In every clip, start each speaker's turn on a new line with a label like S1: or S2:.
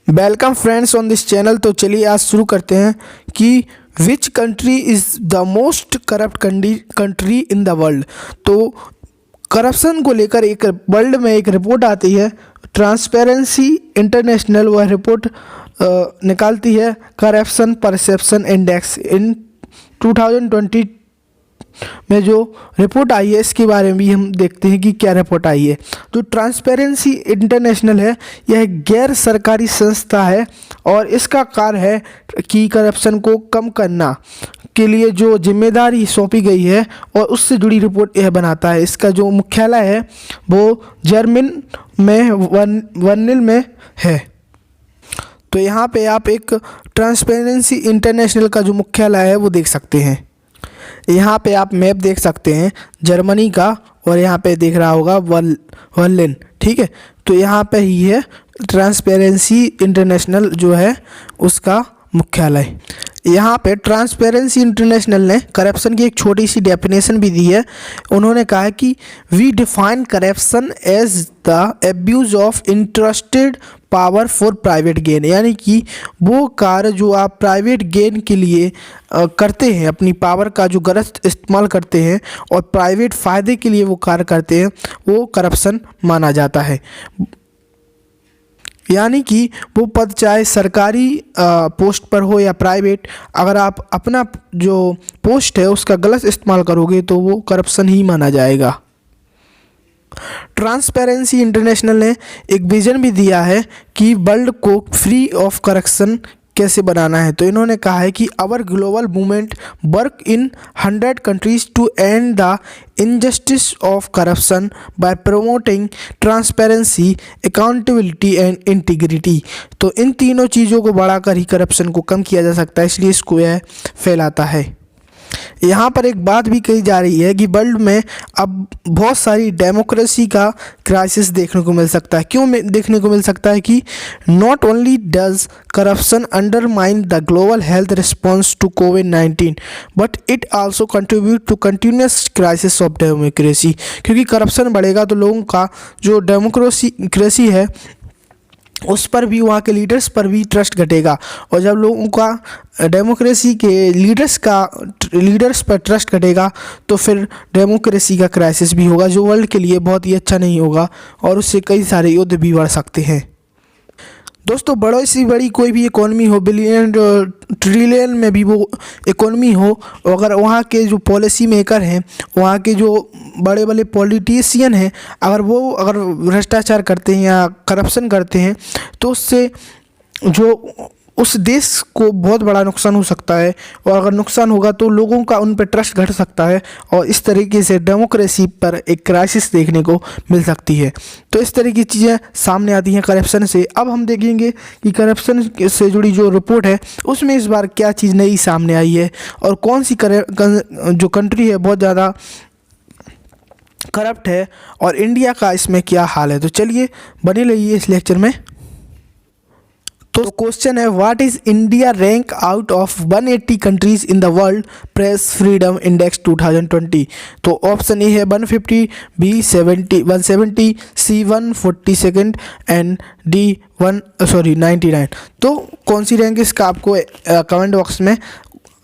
S1: Welcome friends on this channel. तो चलिए आज शुरू करते हैं कि which country is the most corrupt country in the world. तो करप्शन को लेकर एक वर्ल्ड में एक रिपोर्ट आती है, ट्रांसपेरेंसी इंटरनेशनल वह रिपोर्ट निकालती है करप्शन परसेप्शन इंडेक्स इन 2020 में जो रिपोर्ट आई है इसके बारे में भी हम देखते हैं कि क्या रिपोर्ट आई है। तो ट्रांसपेरेंसी इंटरनेशनल है, यह गैर सरकारी संस्था है और इसका कार्य है कि करप्शन को कम करना के लिए जो जिम्मेदारी सौंपी गई है और उससे जुड़ी रिपोर्ट यह बनाता है। इसका जो मुख्यालय है वो जर्मन में वर्निल में है। तो यहाँ पे आप एक ट्रांसपेरेंसी इंटरनेशनल का जो मुख्यालय है वो देख सकते हैं। यहाँ पे आप मैप देख सकते हैं जर्मनी का और यहाँ पे दिख रहा होगा वर्लिन, ठीक है। तो यहाँ पे ही है ट्रांसपेरेंसी इंटरनेशनल जो है उसका मुख्यालय। यहाँ पे ट्रांसपेरेंसी इंटरनेशनल ने करप्शन की एक छोटी सी डेफिनेशन भी दी है। उन्होंने कहा है कि we define corruption as the abuse of interested power for private gain, यानी कि वो कार्य जो आप प्राइवेट गेन के लिए करते हैं, अपनी पावर का जो गलत इस्तेमाल करते हैं और प्राइवेट फ़ायदे के लिए वो कार्य करते हैं, वो करप्शन माना जाता है। यानी कि वो पद चाहे सरकारी पोस्ट पर हो या प्राइवेट, अगर आप अपना जो पोस्ट है उसका गलत इस्तेमाल करोगे तो वो करप्शन ही माना जाएगा। ट्रांसपेरेंसी इंटरनेशनल ने एक विज़न भी दिया है कि वर्ल्ड को फ्री ऑफ करप्शन कैसे बनाना है। तो इन्होंने कहा है कि our global movement work in 100 countries to end the injustice of corruption by promoting transparency, accountability and integrity. तो इन तीनों चीज़ों को बढ़ाकर ही करप्शन को कम किया जा सकता है, इसलिए इसको यह फैलाता है। यहाँ पर एक बात भी कही जा रही है कि वर्ल्ड में अब बहुत सारी डेमोक्रेसी का क्राइसिस देखने को मिल सकता है। क्यों देखने को मिल सकता है कि not only does corruption undermine the global health response to कोविड-19 but it also contribute to continuous crisis of democracy. क्योंकि करप्शन बढ़ेगा तो लोगों का जो डेमोक्रेसी है उस पर भी, वहाँ के लीडर्स पर भी ट्रस्ट घटेगा और जब लोगों का डेमोक्रेसी के लीडर्स पर ट्रस्ट घटेगा तो फिर डेमोक्रेसी का क्राइसिस भी होगा, जो वर्ल्ड के लिए बहुत ही अच्छा नहीं होगा और उससे कई सारे युद्ध भी बढ़ सकते हैं। दोस्तों, बड़ों से बड़ी कोई भी इकोनॉमी हो, बिलियन ट्रिलियन में भी वो इकोनॉमी हो, अगर वहाँ के जो पॉलिसी मेकर हैं, वहाँ के जो बड़े बड़े पॉलिटिशियन हैं, अगर भ्रष्टाचार करते हैं या करप्शन करते हैं तो उससे जो उस देश को बहुत बड़ा नुकसान हो सकता है और अगर नुकसान होगा तो लोगों का उन पर ट्रस्ट घट सकता है और इस तरीके से डेमोक्रेसी पर एक क्राइसिस देखने को मिल सकती है। तो इस तरह की चीज़ें सामने आती हैं करप्शन से। अब हम देखेंगे कि करप्शन से जुड़ी जो रिपोर्ट है उसमें इस बार क्या चीज़ नई सामने आई है और कौन सी जो कंट्री है बहुत ज़्यादा करप्ट है और इंडिया का इसमें क्या हाल है। तो चलिए बने रहिए इस लेक्चर में। तो क्वेश्चन है, what is India rank out of 180 countries in the world press freedom index 2020। तो ऑप्शन ए है 150, बी 170, सी 142 एंड डी 99। तो कौन सी रैंक इसका आपको कमेंट बॉक्स में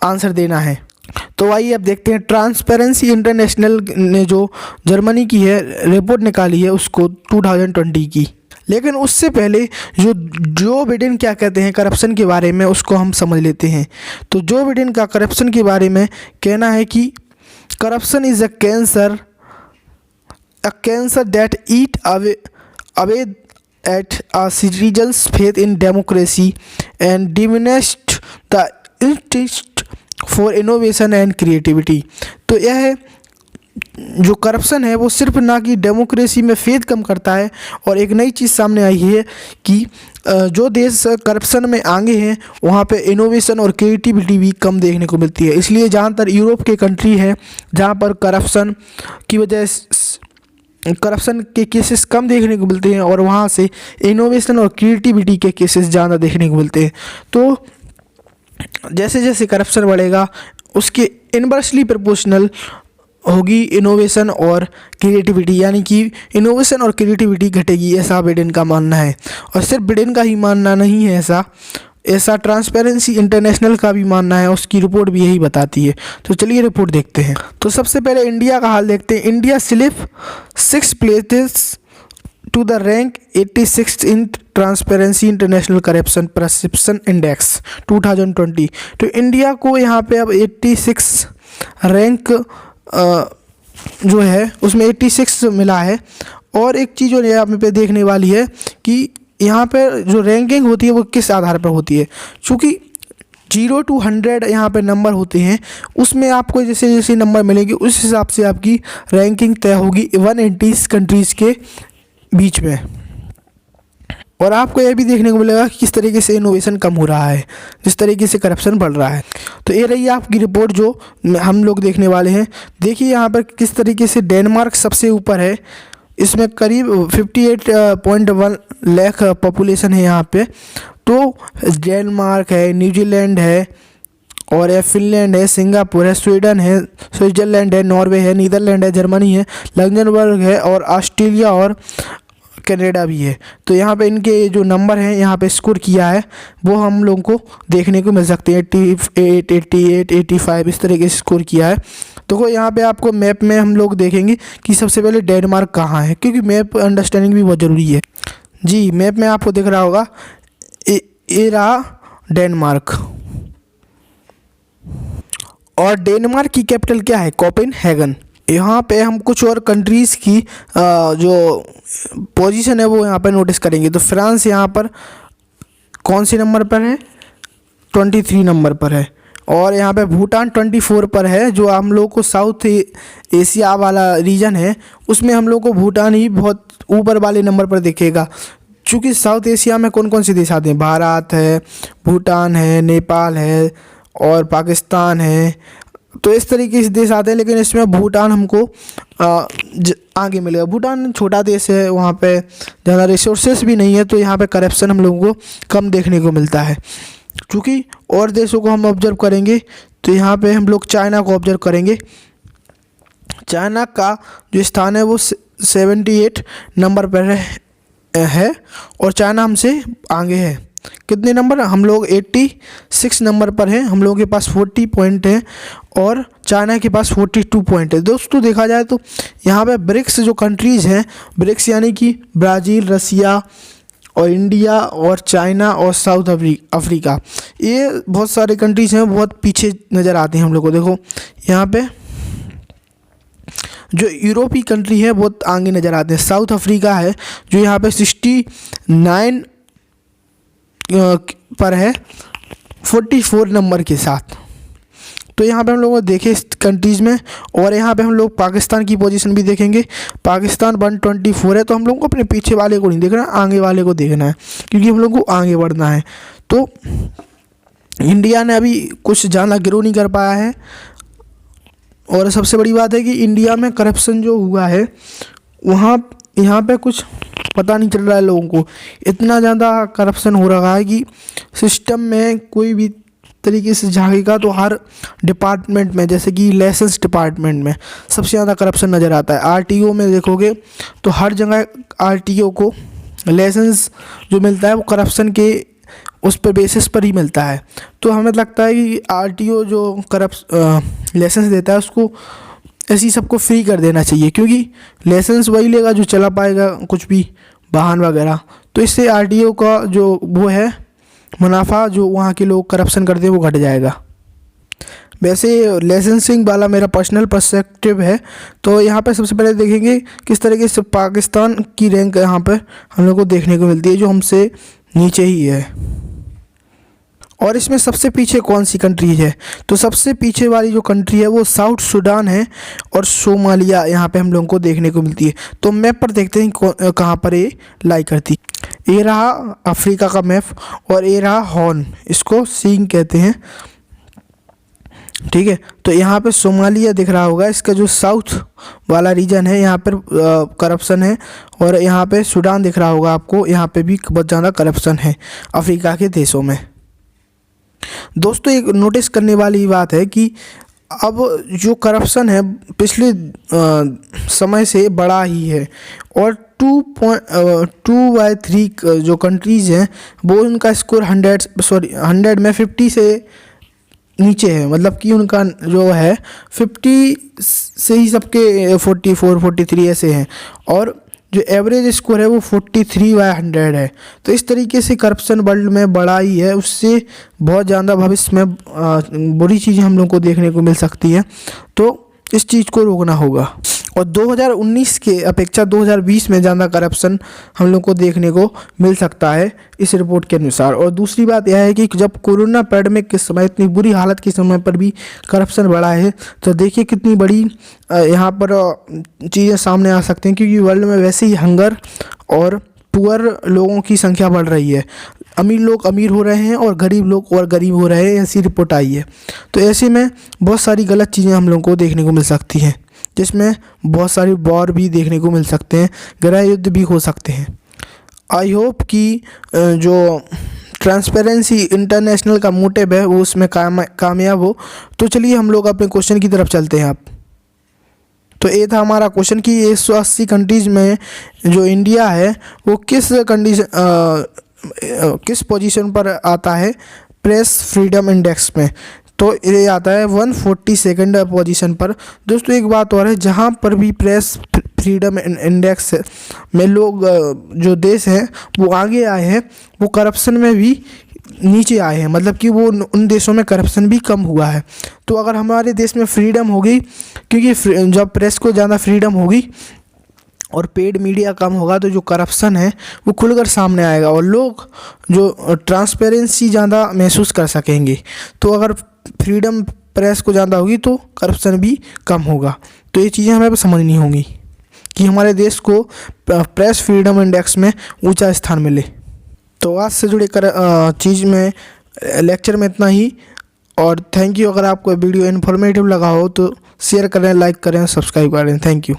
S1: आंसर देना है। तो आइए अब देखते हैं ट्रांसपेरेंसी इंटरनेशनल ने जो जर्मनी की है रिपोर्ट निकाली है उसको 2020 की। लेकिन उससे पहले जो बिडेन क्या कहते हैं करप्शन के बारे में उसको हम समझ लेते हैं। तो जो बिडेन का करप्शन के बारे में कहना है कि corruption is a cancer that eat away at a citizens faith in democracy and diminished the instinct for innovation and creativity. तो यह है जो करप्शन है वो सिर्फ ना कि डेमोक्रेसी में फेथ कम करता है और एक नई चीज़ सामने आई है कि जो देश करप्शन में आगे हैं वहाँ पे इनोवेशन और क्रिएटिविटी भी कम देखने को मिलती है। इसलिए ज़्यादातर यूरोप के कंट्री हैं जहाँ पर करप्शन की वजह करप्शन के केसेस कम देखने को मिलते हैं और वहाँ से इनोवेशन और क्रिएटिविटी के केसेस ज़्यादा देखने को मिलते हैं। तो जैसे जैसे करप्शन बढ़ेगा उसके इनवर्सली प्रोपोर्शनल होगी इनोवेशन और क्रिएटिविटी, यानी कि इनोवेशन और क्रिएटिविटी घटेगी, ऐसा बिडेन का मानना है। और सिर्फ बिडेन का ही मानना नहीं है ऐसा ट्रांसपेरेंसी इंटरनेशनल का भी मानना है, उसकी रिपोर्ट भी यही बताती है। तो चलिए रिपोर्ट देखते हैं। तो सबसे पहले इंडिया का हाल देखते हैं। India slip 6 places to the rank 86 in transparency international corruption perception index 2020। तो इंडिया को यहाँ पे अब 86 रैंक जो है उसमें 86 मिला है। और एक चीज़ जो यहाँ पे देखने वाली है कि यहाँ पे जो रैंकिंग होती है वो किस आधार पर होती है। चूँकि 0 to 100 यहाँ पे नंबर होते हैं, उसमें आपको जैसे जैसे नंबर मिलेंगे उस हिसाब से आपकी रैंकिंग तय होगी 180 कंट्रीज़ के बीच में। और आपको यह भी देखने को मिलेगा कि किस तरीके से इनोवेशन कम हो रहा है, जिस तरीके से करप्शन बढ़ रहा है। तो ये रही आपकी रिपोर्ट जो हम लोग देखने वाले हैं। देखिए यहाँ पर किस तरीके से डेनमार्क सबसे ऊपर है, इसमें करीब 58.1 लाख पॉपुलेशन है यहाँ पे। तो डेनमार्क है, न्यूजीलैंड है, और है फिनलैंड है, सिंगापुर है, स्वीडन है, स्विट्ज़रलैंड है, नॉर्वे है, नीदरलैंड है, जर्मनी है, लग्जमबर्ग है, और ऑस्ट्रेलिया और कनाडा भी है। तो यहाँ पे इनके जो नंबर हैं यहाँ पे स्कोर किया है वो हम लोगों को देखने को मिल सकते हैं। 88, 88, 85 इस तरीके से स्कोर किया है। तो यहाँ पे आपको मैप में हम लोग देखेंगे कि सबसे पहले डेनमार्क कहाँ है, क्योंकि मैप अंडरस्टैंडिंग भी बहुत ज़रूरी है। जी मैप में आपको दिख रहा होगा, ये रहा डेनमार्क। और डेनमार्क की कैपिटल क्या है? कोपेनहेगन। यहाँ पे हम कुछ और कंट्रीज़ की जो पोजीशन है वो यहाँ पर नोटिस करेंगे। तो फ्रांस यहाँ पर कौन से नंबर पर है? 23 नंबर पर है। और यहाँ पे भूटान 24 पर है। जो हम लोग को साउथ एशिया वाला रीजन है उसमें हम लोग को भूटान ही बहुत ऊपर वाले नंबर पर दिखेगा। चूँकि साउथ एशिया में कौन कौन से देश आते हैं? भारत है, भूटान है, नेपाल है और पाकिस्तान है। तो इस तरीके से देश आते हैं, लेकिन इसमें भूटान हमको आगे मिलेगा। भूटान छोटा देश है, वहाँ पे ज़्यादा रिसोर्सेस भी नहीं है, तो यहाँ पे करप्शन हम लोगों को कम देखने को मिलता है। क्योंकि और देशों को हम ऑब्जर्व करेंगे तो यहाँ पे हम लोग चाइना को ऑब्जर्व करेंगे। चाइना का जो स्थान है वो 78 नंबर पर है और चाइना हमसे आगे है। कितने नंबर? हम लोग 86 नंबर पर हैं। हम लोगों के पास 40 पॉइंट हैं और चाइना के पास 42 पॉइंट है। दोस्तों देखा जाए तो यहाँ पे ब्रिक्स जो कंट्रीज़ हैं, ब्रिक्स यानी कि ब्राज़ील, रसिया और इंडिया और चाइना और साउथ अफ्रीका, ये बहुत सारे कंट्रीज़ हैं, बहुत पीछे नज़र आते हैं हम लोग को। देखो यहाँ पे जो यूरोपीय कंट्री है बहुत आगे नज़र आते हैं। साउथ अफ्रीका है जो यहाँ पे 69 पर है 44 नंबर के साथ। तो यहाँ पे हम लोग देखें इस कंट्रीज़ में। और यहाँ पे हम लोग पाकिस्तान की पोजीशन भी देखेंगे। पाकिस्तान 124 है। तो हम लोग को अपने पीछे वाले को नहीं देखना, आगे वाले को देखना है, क्योंकि हम लोग को आगे बढ़ना है। तो इंडिया ने अभी कुछ ज़्यादा ग्रो नहीं कर पाया है। और सबसे बड़ी बात है कि इंडिया में करप्शन जो हुआ है वहाँ यहाँ पे कुछ पता नहीं चल रहा है लोगों को। इतना ज़्यादा करप्शन हो रहा है कि सिस्टम में कोई भी तरीके से झाँकेगा तो हर डिपार्टमेंट में, जैसे कि लाइसेंस डिपार्टमेंट में सबसे ज़्यादा करप्शन नज़र आता है। आरटीओ में देखोगे तो हर जगह आरटीओ को लाइसेंस जो मिलता है वो करप्शन के उस पर बेसिस पर ही मिलता है। तो हमें लगता है कि आरटीओ जो लाइसेंस देता है उसको ऐसी सबको फ्री कर देना चाहिए, क्योंकि लाइसेंस वही लेगा जो चला पाएगा कुछ भी वाहन वगैरह। तो इससे आरटीओ का जो वो है मुनाफा जो वहाँ के लोग करप्शन करते हैं वो घट जाएगा। वैसे लाइसेंसिंग वाला मेरा पर्सनल पर्सपेक्टिव है। तो यहाँ पे सबसे पहले देखेंगे किस तरीके से पाकिस्तान की रैंक यहाँ पर हम लोग को देखने को मिलती है, जो हमसे नीचे ही है। और इसमें सबसे पीछे कौन सी कंट्री है? तो सबसे पीछे वाली जो कंट्री है वो साउथ सूडान है और सोमालिया यहाँ पे हम लोगों को देखने को मिलती है। तो मैप पर देखते हैं कहाँ पर ये लाई करती। ये रहा अफ्रीका का मैप और ये रहा हॉर्न, इसको सींग कहते हैं, ठीक है। तो यहाँ पे सोमालिया दिख रहा होगा, इसका जो साउथ वाला रीजन है यहाँ पर करप्शन है। और यहाँ पे सूडान दिख रहा होगा आपको, यहाँ पे भी बहुत ज़्यादा करप्शन है अफ्रीका के देशों में। दोस्तों एक नोटिस करने वाली बात है कि अब जो करप्शन है पिछले समय से बड़ा ही है, और 2/3 जो कंट्रीज़ हैं वो उनका स्कोर 100 में 50 से नीचे है। मतलब कि उनका जो है 50 से ही सबके 44-43 ऐसे हैं, और जो एवरेज स्कोर है वो 43/100 है। तो इस तरीके से करप्शन वर्ल्ड में बढ़ा ही है, उससे बहुत ज़्यादा भविष्य में बुरी चीज़ें हम लोग को देखने को मिल सकती हैं। तो इस चीज़ को रोकना होगा, और 2019 के अपेक्षा 2020 में ज़्यादा करप्शन हम लोग को देखने को मिल सकता है इस रिपोर्ट के अनुसार। और दूसरी बात यह है कि जब कोरोना पैंडेमिक के समय, इतनी बुरी हालत के समय पर भी करप्शन बढ़ा है, तो देखिए कितनी बड़ी यहाँ पर चीज़ें सामने आ सकती हैं, क्योंकि वर्ल्ड में वैसे ही हंगर और पुअर लोगों की संख्या बढ़ रही है। अमीर लोग अमीर हो रहे हैं और गरीब लोग और गरीब हो रहे हैं, ऐसी रिपोर्ट आई है। तो ऐसे में बहुत सारी गलत चीज़ें हम लोगों को देखने को मिल सकती हैं, जिसमें बहुत सारी वॉर भी देखने को मिल सकते हैं, गृह युद्ध भी हो सकते हैं। आई होप कि जो ट्रांसपेरेंसी इंटरनेशनल का मोटिव है वो उसमें कामयाब हो। तो चलिए हम लोग अपने क्वेश्चन की तरफ चलते हैं। आप तो ये था हमारा क्वेश्चन कि 180 कंट्रीज़ में जो इंडिया है वो किस पोजीशन पर आता है प्रेस फ्रीडम इंडेक्स में। तो ये आता है 142nd पोजीशन पर। दोस्तों एक बात और है, जहाँ पर भी प्रेस फ्रीडम इंडेक्स में लोग जो देश हैं वो आगे आए हैं, वो करप्शन में भी नीचे आए हैं। मतलब कि वो उन देशों में करप्शन भी कम हुआ है। तो अगर हमारे देश में फ्रीडम होगी, क्योंकि जब प्रेस को ज़्यादा फ्रीडम होगी और पेड मीडिया कम होगा, तो जो करप्शन है वो खुलकर सामने आएगा और लोग जो ट्रांसपेरेंसी ज़्यादा महसूस कर सकेंगे। तो अगर फ्रीडम प्रेस को ज़्यादा होगी तो करप्शन भी कम होगा। तो ये चीज़ें हमें समझनी होंगी कि हमारे देश को प्रेस फ्रीडम इंडेक्स में ऊंचा स्थान मिले। तो आज से जुड़े चीज़ में लेक्चर में इतना ही, और थैंक यू। अगर आपको वीडियो इन्फॉर्मेटिव लगा हो तो शेयर करें, लाइक करें, सब्सक्राइब करें। Thank you.